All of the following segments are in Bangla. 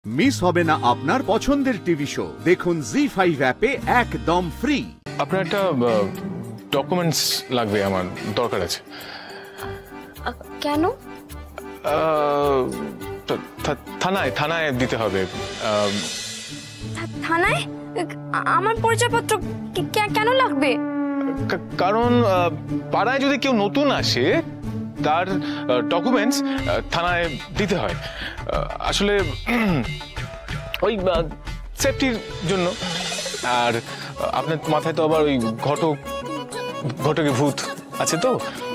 মিস হবে না আপনার পছন্দের টিভি শো। দেখুন জি5 অ্যাপে একদম ফ্রি। আপনার একটা ডকুমেন্টস লাগবে, আমার দরকার আছে। কেন? থানায় থানায় দিতে হবে। থানায়? আমার পরিচয়পত্র কেন লাগবে? কারণ পাড়ায় যদি কেউ নতুন আসে তার ডকুমেন্টস থানায় দিতে হয়। আসলে ওই সেফটির জন্য। আর আপনার মাথায় তো আবার ওই ঘটকে ভূত আছে, তো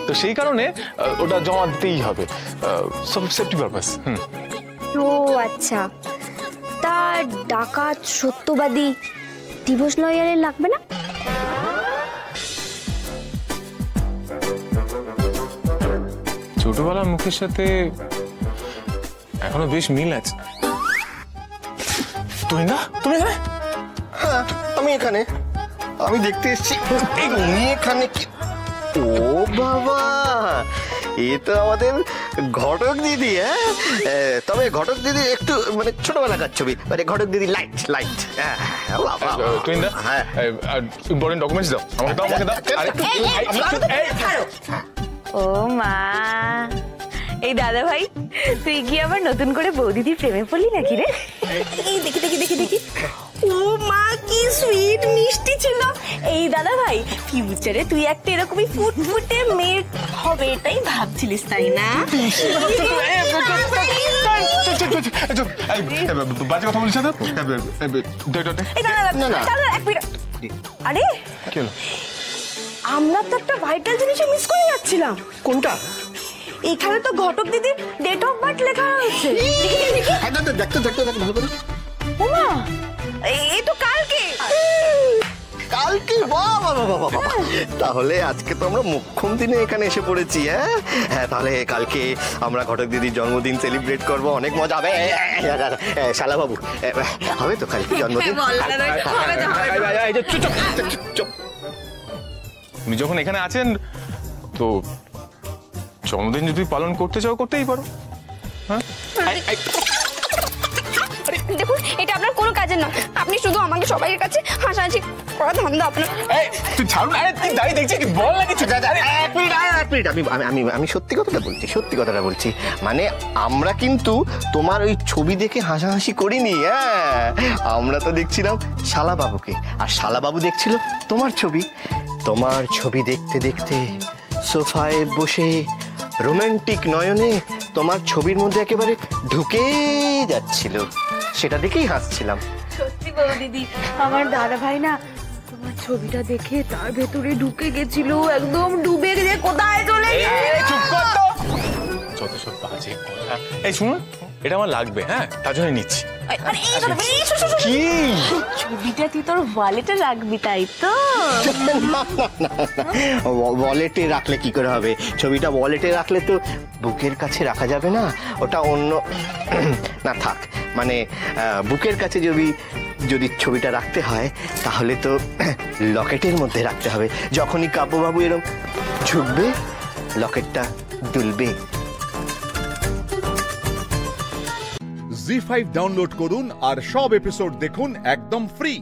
তো সেই কারণে ওটা জমা দিতেই হবে, সব সেফটি পারপাস। ও আচ্ছা, তা ডাকাত, সত্যবাদী, ডিভোর্স লয়ারের লাগবে না? ছোটবেলার মুখের সাথে এখনো বেশ মিল আছে। তুমি এখানে? হ্যাঁ, আমি এখানে। আমি দেখতে এসেছি এখানে কি। ও বাবা, এ তো আমাদের ঘটক দিদি। হ্যাঁ, তবে ঘটক দিদি একটু মানে ছোটবেলাকার ছবি, মানে ঘটক দিদি লাইট। হ্যাঁ, ইম্পর্টেন্ট ডকুমেন্টস দাও আমাকে, দাও। ও মা, এই দাদা ভাই, তুই কি আবার নতুন করে বৌদিদির প্রেমে পড়লি নাকি রে? এই দেখি। ও মা, কি সুইট মিষ্টি ছিল। এই দাদা ভাই, ফিউচারে তুই একটা এরকমই ফুটফুটে মেয়ে হবে, এটাই ভাবছিলিস তাই না? বাজে কথা বলিস না। আরে কি হলো? আমরা তো একটা ভাইটাল জিনিস মিস করে যাচ্ছিলাম। কোনটা? এখানে তো ঘটক দিদির ডেট অফ বার্থ লেখা আছে। দেখতে ভালো করে। ওমা, এই তো কালকে। বাবা, তাহলে আজকে তো আমরা মোক্ষম দিনে এখানে এসে পড়েছি। হ্যাঁ, তাহলে কালকে আমরা ঘটক দিদির জন্মদিন সেলিব্রেট করব, অনেক মজা হবে। শালা বাবু, হবে তো কালকে জন্মদিন? চুপ। উনি যখন এখানে আছেন তো জন্মদিন যদি পালন করতে চাও করতেই পারো। হ্যাঁ, দেখুন, এটা আপনার কোনো কাজের না। আপনি শুধু আমাকে সবাইয়ের কাছে হাসাহাসি করা ধান্দা আপনার। তুই ছাড় না, তুই দাঁড়িয়ে দেখছিস কি? বল না কিছু। আমি সত্যি কথাটা বলছি। মানে আমরা কিন্তু তোমার ওই ছবি দেখে হাসাহাসি করিনি। হ্যাঁ, আমরা তো দেখছিলাম শালা বাবুকে, আর শালা বাবু দেখছিল তোমার ছবি দেখতে দেখতে সোফায় বসে রোমান্টিক নয়নে তোমার ছবির মধ্যে একেবারে ঢুকে যাচ্ছিল, সেটা দেখেই হাসছিলাম। সত্যি বৌদিদি, আমার দাদা ভাই না তোমার ছবিটা দেখে তার ভেতরে ঢুকে গেছিল, একদম ডুবে গিয়ে কোথায় চলে গেছে। চুপ কর তো, যত সব বাজে কথা। এই শুনুন, এটা আমার লাগবে। হ্যাঁ, তার জন্য নিচ্ছি। কি ছবিটা তুই তোর ওয়ালেটে রাখবি, তাই তো? ওয়ালেটে রাখলে কি করে হবে? ছবিটা ওয়ালেটে রাখলে তো বুকের কাছে রাখা যাবে না, ওটা অন্য না থাক। মানে বুকের কাছে যদি ছবিটা রাখতে হয় তাহলে তো লকেটের মধ্যে রাখতে হবে। যখনই কাব্যবাবু এরকম ঝুঁকবে, লকেটটা দুলবে। জি5 ডাউনলোড করুন আর সব এপিসোড দেখুন একদম ফ্রি।